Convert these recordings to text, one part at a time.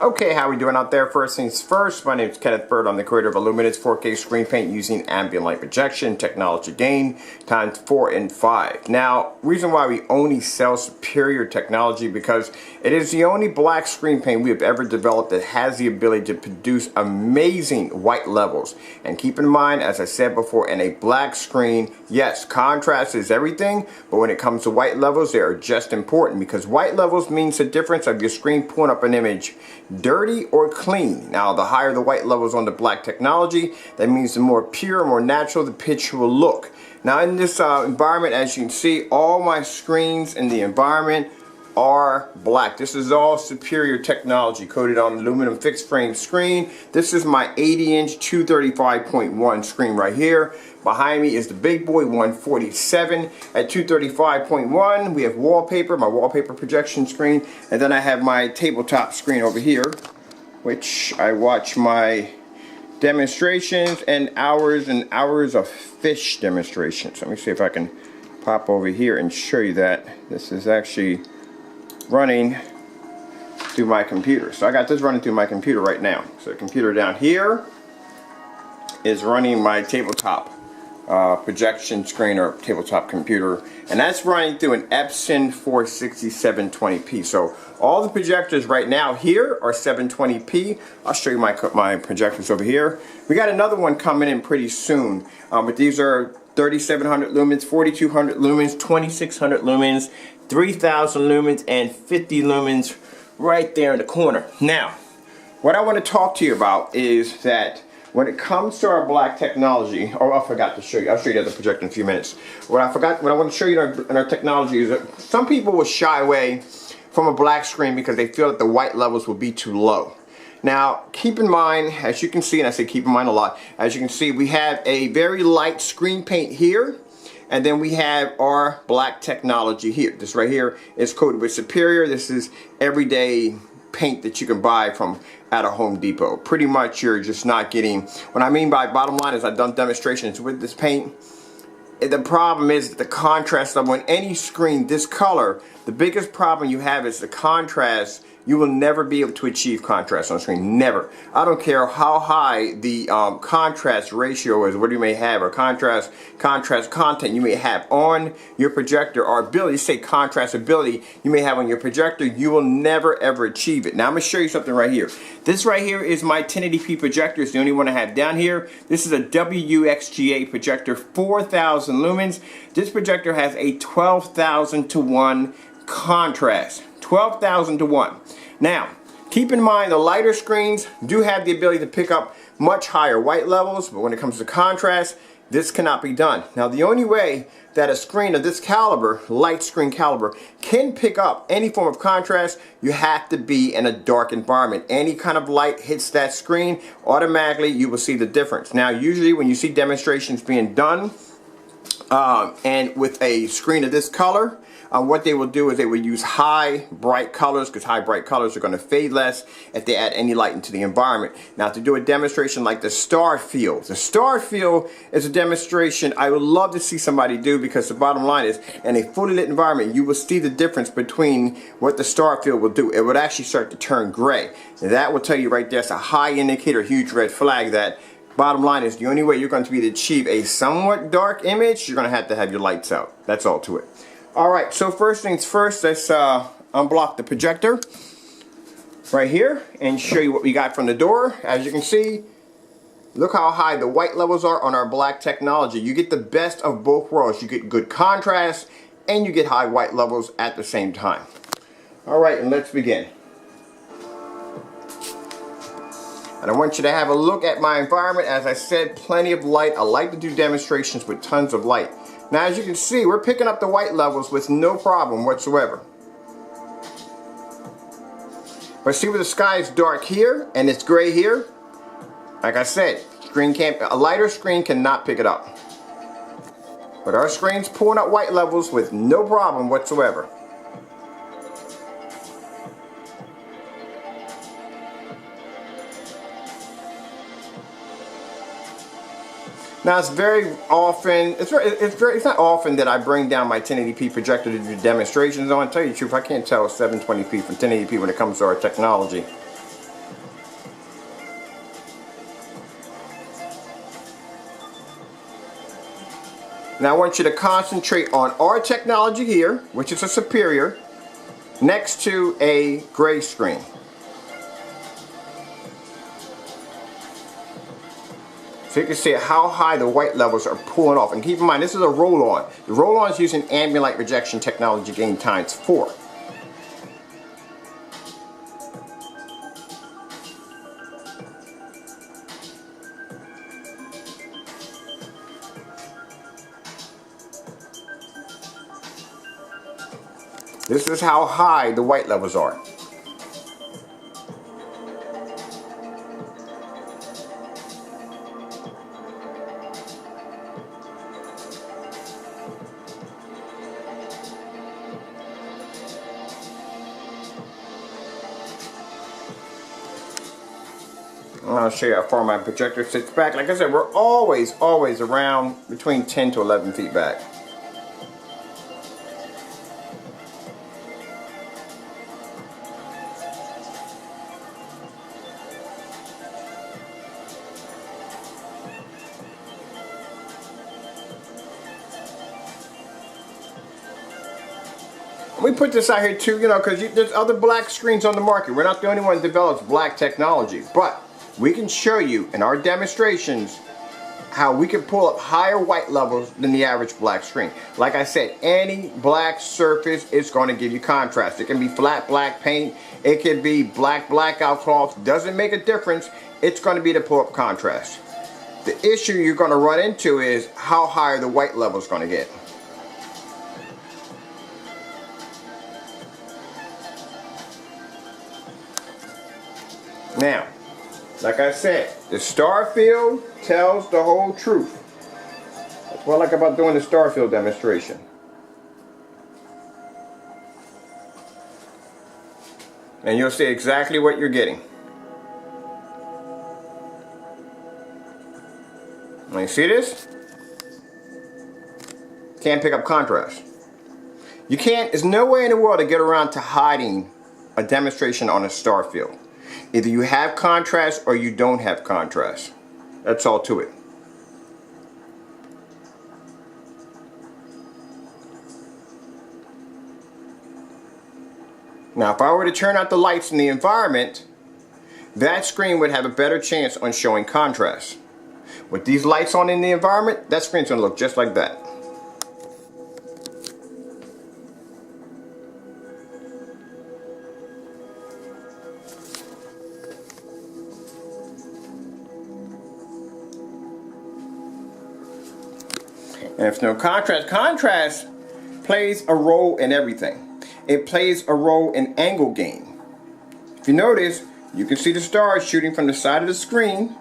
Okay, how we doing out there? First things first, my name is Kenneth Bird. I'm the creator of a luminous 4K screen paint using ambient light projection, technology gain, times 4 and 5. Now, reason why we only sell superior technology because it is the only black screen paint we have ever developed that has the ability to produce amazing white levels. And keep in mind, as I said before, in a black screen, yes, contrast is everything, but when it comes to white levels, they are just important because white levels means the difference of your screen pulling up an image dirty or clean. Now, the higher the white levels on the black technology, that means the more pure, more natural the picture will look. Now, in this environment, as you can see, all my screens in the environment are black. This is all superior technology coated on aluminum fixed frame screen. This is my 80-inch 235.1 screen right here. Behind me is the big boy 147 at 235.1. We have wallpaper, my wallpaper projection screen, and then I have my tabletop screen over here, which I watch my demonstrations and hours of fish demonstrations. Let me see if I can pop over here and show you that. This is actually running through my computer. So I got this running through my computer right now. So the computer down here is running my tabletop projection screen or tabletop computer, and that's running through an Epson 460 720p. So all the projectors right now here are 720p. I'll show you my projectors over here. We got another one coming in pretty soon, but these are 3700 lumens, 4200 lumens, 2600 lumens, 3000 lumens, and 50 lumens right there in the corner. Now, what I want to talk to you about is that when it comes to our black technology, oh, I forgot to show you. I'll show you the other projector in a few minutes. What I want to show you in our technology is that some people will shy away from a black screen because they feel that the white levels will be too low. Now, keep in mind, as you can see, and I say keep in mind a lot, as you can see, we have a very light screen paint here, and then we have our black technology here. This right here is coated with Superior. This is everyday paint that you can buy from at a Home Depot. Pretty much you're just not getting, what I mean by bottom line is I've done demonstrations with this paint. The problem is the contrast level on any screen this color. The biggest problem you have is the contrast. You will never be able to achieve contrast on screen. Never. I don't care how high the contrast ratio is, what you may have, or contrast content you may have on your projector, or ability, say contrast ability you may have on your projector, you will never ever achieve it. Now I'm going to show you something right here. This right here is my 1080p projector. It's the only one I have down here. This is a WUXGA projector, 4000 lumens. This projector has a 12,000 to 1 contrast. 12,000 to 1. Now, keep in mind the lighter screens do have the ability to pick up much higher white levels, but when it comes to contrast, this cannot be done. Now, the only way that a screen of this caliber, light screen caliber, can pick up any form of contrast, you have to be in a dark environment. Any kind of light hits that screen, automatically you will see the difference. Now, usually when you see demonstrations being done, and with a screen of this color, what they will do is they will use high bright colors, because high bright colors are going to fade less if they add any light into the environment. Now, to do a demonstration like the star field. The star field is a demonstration I would love to see somebody do, because the bottom line is in a fully lit environment you will see the difference between what the star field will do. It would actually start to turn gray. And that will tell you right there, it's a high indicator, a huge red flag that bottom line is the only way you're going to be to achieve a somewhat dark image, you're going to have your lights out. That's all to it. Alright, so first things first, let's unblock the projector right here and show you what we got from the door. As you can see, look how high the white levels are on our black technology. You get the best of both worlds. You get good contrast and you get high white levels at the same time. Alright, and let's begin. And I want you to have a look at my environment. As I said, plenty of light. I like to do demonstrations with tons of light. Now, as you can see, we're picking up the white levels with no problem whatsoever. But see where the sky is dark here and it's gray here? Like I said, a lighter screen cannot pick it up. But our screen's pulling up white levels with no problem whatsoever. Now it's very often, it's not often that I bring down my 1080p projector to do demonstrations on. To tell you the truth, I can't tell 720p from 1080p when it comes to our technology. Now I want you to concentrate on our technology here, which is a superior, next to a gray screen. So you can see how high the white levels are pulling off. And keep in mind, this is a roll-on. The roll-on is using ambient light rejection technology gain times 4. This is how high the white levels are. I'll show you how far my projector sits back. Like I said, we're always around between 10 to 11 feet back. We put this out here too, you know, because there's other black screens on the market. We're not the only one that develops black technology, but we can show you in our demonstrations how we can pull up higher white levels than the average black screen. Like I said, any black surface is going to give you contrast. It can be flat black paint, it can be black blackout cloth, doesn't make a difference. It's going to be to pull up contrast. The issue you're going to run into is how high the white level is going to get. Now, like I said, the star field tells the whole truth. That's what I like about doing the star field demonstration. And you'll see exactly what you're getting. Now you see this? Can't pick up contrast. You can't, there's no way in the world to get around to hiding a demonstration on a star field. Either you have contrast or you don't have contrast. That's all to it. Now, if I were to turn out the lights in the environment, that screen would have a better chance on showing contrast. With these lights on in the environment, that screen's going to look just like that. And if no contrast, contrast plays a role in everything. It plays a role in angle gain. If you notice, you can see the stars shooting from the side of the screen,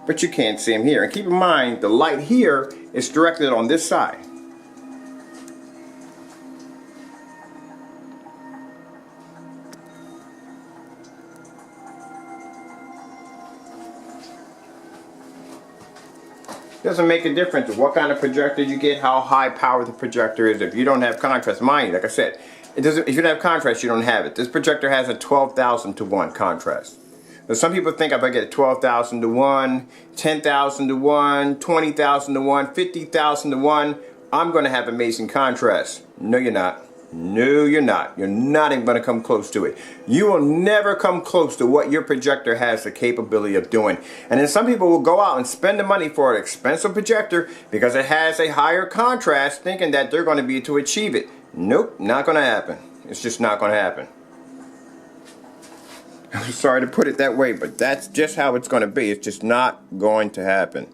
but you can't see them here. And keep in mind, the light here is directed on this side. Doesn't make a difference what kind of projector you get, how high power the projector is. If you don't have contrast, mind you, like I said, it doesn't. If you don't have contrast, you don't have it. This projector has a 12,000 to 1 contrast. But some people think if I get 12,000 to 1, 10,000 to 1, 20,000 to 1, 50,000 to 1, I'm going to have amazing contrast. No, you're not. No, you're not. You're not even going to come close to it. You will never come close to what your projector has the capability of doing. And then some people will go out and spend the money for an expensive projector because it has a higher contrast, thinking that they're going to be able to achieve it. Nope, not going to happen. It's just not going to happen. I'm sorry to put it that way, but that's just how it's going to be. It's just not going to happen.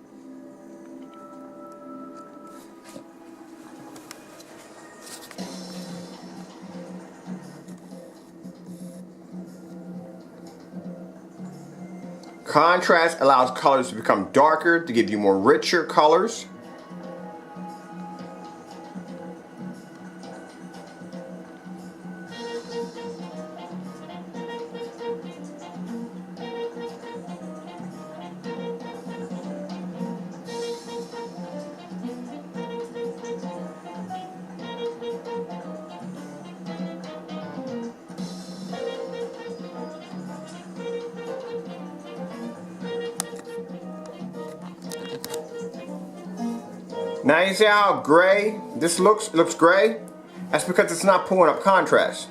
Contrast allows colors to become darker, to give you more richer colors. Now you see how gray this looks gray? That's because it's not pulling up contrast.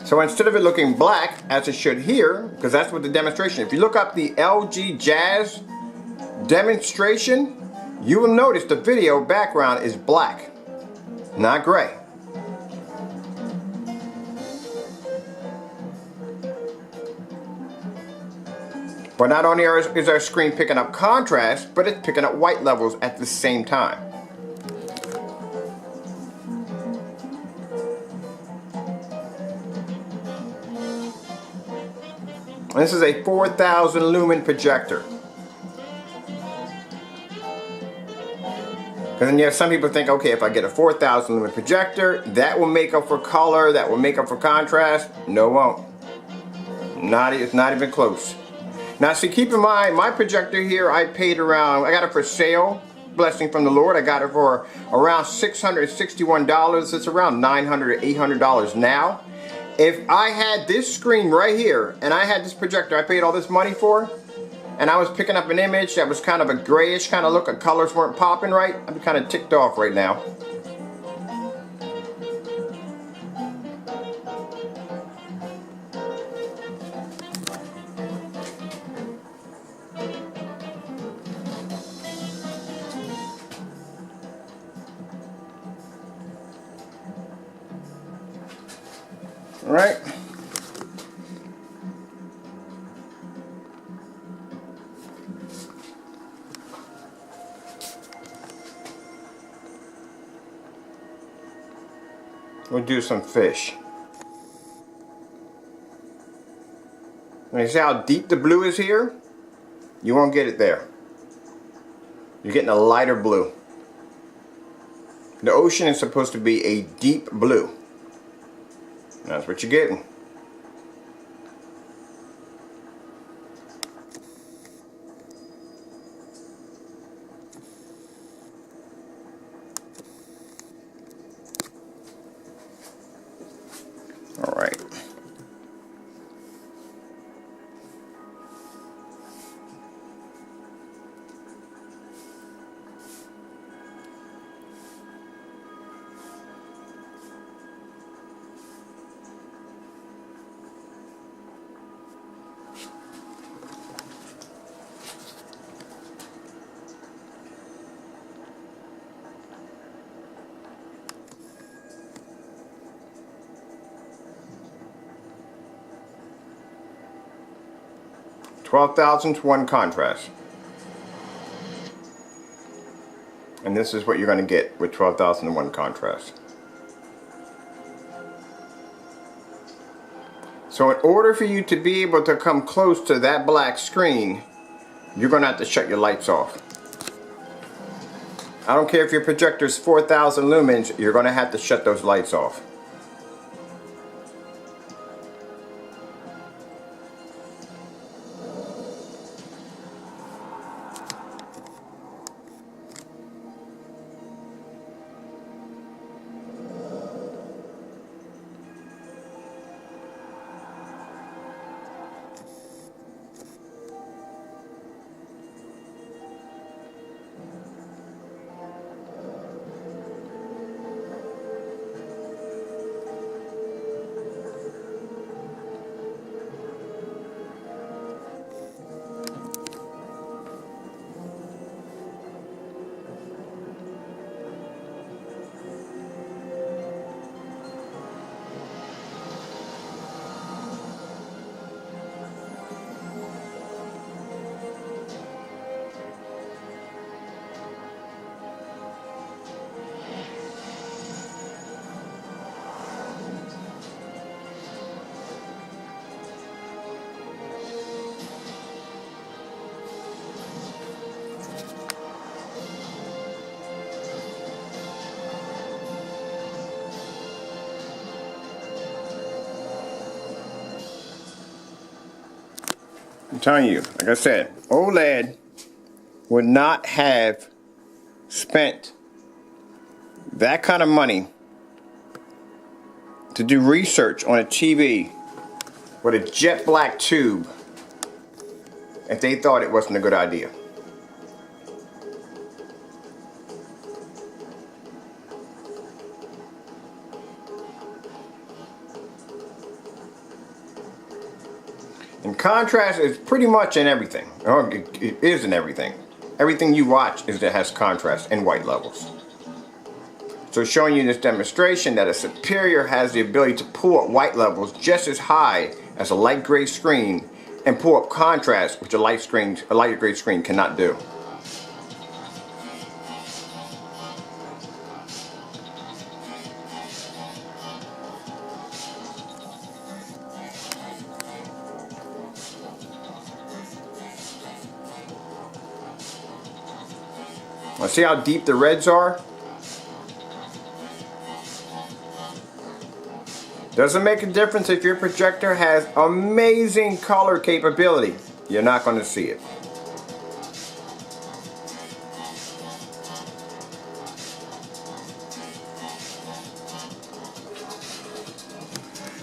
So instead of it looking black, as it should here, because that's what the demonstration, if you look up the LG Jazz demonstration, you will notice the video background is black, not gray. But not only is our screen picking up contrast, but it's picking up white levels at the same time. This is a 4,000 lumen projector. Because then you have some people think, okay, if I get a 4,000 lumen projector, that will make up for color, that will make up for contrast. No, it won't. It's not even close. Now see, keep in mind, my projector here, I paid around, I got it for sale, blessing from the Lord. I got it for around $661. It's around $900 or $800 now. If I had this screen right here, and I had this projector I paid all this money for, and I was picking up an image that was kind of a grayish kind of look, the colors weren't popping right, I'd be kind of ticked off right now. All right. We'll do some fish. And you see how deep the blue is here? You won't get it there. You're getting a lighter blue. The ocean is supposed to be a deep blue. That's what you're getting. All right. $12,000 contrast. And this is what you're going to get with 12,001 contrast. So in order for you to be able to come close to that black screen, you're going to have to shut your lights off. I don't care if your projector is 4,000 lumens, you're going to have to shut those lights off. I'm telling you, like I said, OLED would not have spent that kind of money to do research on a TV with a jet black tube if they thought it wasn't a good idea. And contrast is pretty much in everything. Or it is in everything. Everything you watch has contrast and white levels. So showing you in this demonstration that a superior has the ability to pull up white levels just as high as a light gray screen and pull up contrast, which a light gray screen cannot do. Now see how deep the reds are? Doesn't make a difference if your projector has amazing color capability. You're not going to see it.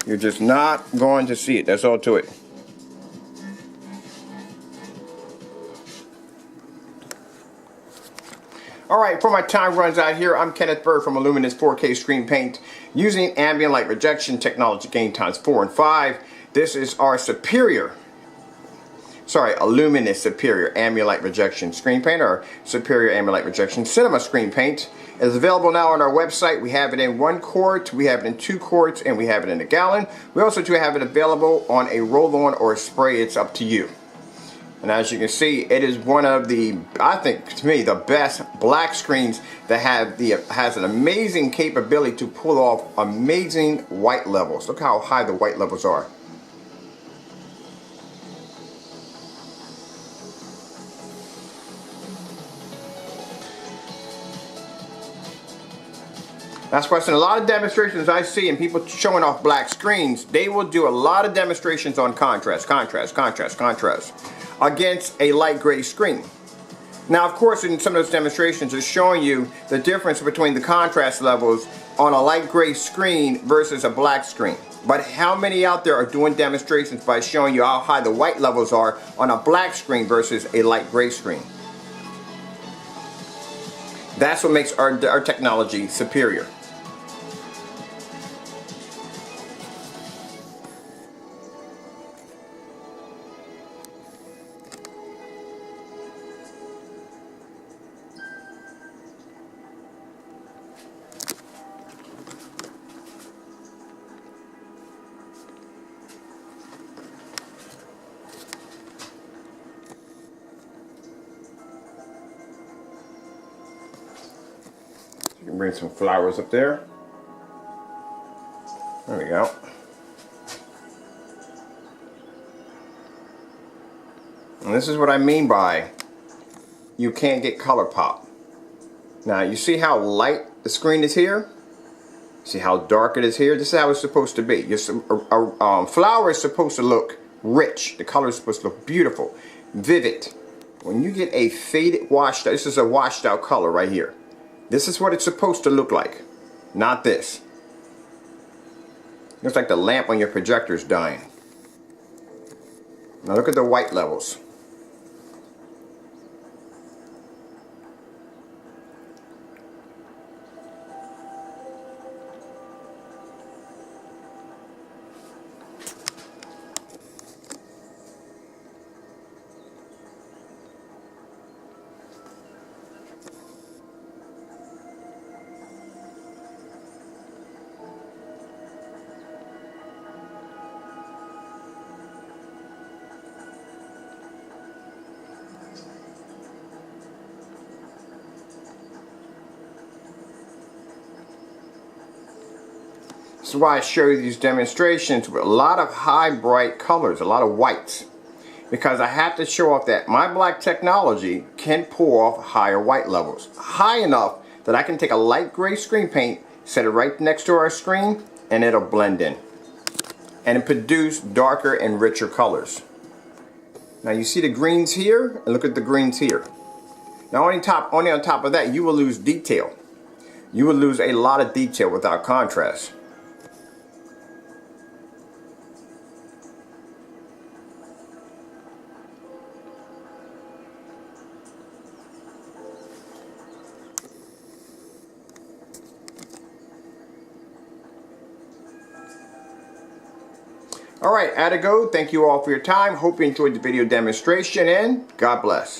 You're just not going to see it. That's all to it. Alright, before my time runs out here, I'm Kenneth Bird from Luminous 4K Screen Paint using ambient light rejection technology gain times 4 and 5. This is our a luminous superior ambient light rejection screen paint, or superior ambient light rejection cinema screen paint. It is available now on our website. We have it in 1 quart, we have it in 2 quarts, and we have it in a gallon. We also do have it available on a roll-on or a spray. It's up to you. And as you can see, it is one of the, I think, to me, the best black screens that has an amazing capability to pull off amazing white levels. Look how high the white levels are. That's why in a lot of demonstrations I see and people showing off black screens, they will do a lot of demonstrations on contrast against a light gray screen. Now, of course, in some of those demonstrations are showing you the difference between the contrast levels on a light gray screen versus a black screen. But how many out there are doing demonstrations by showing you how high the white levels are on a black screen versus a light gray screen? That's what makes our technology superior. You can bring some flowers up there. There we go. And this is what I mean by you can't get color pop. Now you see how light the screen is here? See how dark it is here? This is how it's supposed to be. A flower is supposed to look rich. The color is supposed to look beautiful, vivid. When you get a faded washed out, this is a washed out color right here. This is what it's supposed to look like, not this. Looks like the lamp on your projector is dying. Now look at the white levels. This is why I show you these demonstrations with a lot of high bright colors, a lot of whites. Because I have to show off that my black technology can pull off higher white levels. High enough that I can take a light gray screen paint, set it right next to our screen, and it'll blend in. And produce darker and richer colors. Now you see the greens here, and look at the greens here. Now only on top of that, you will lose detail. You will lose a lot of detail without contrast. Alright, at a go. Thank you all for your time. Hope you enjoyed the video demonstration, and God bless.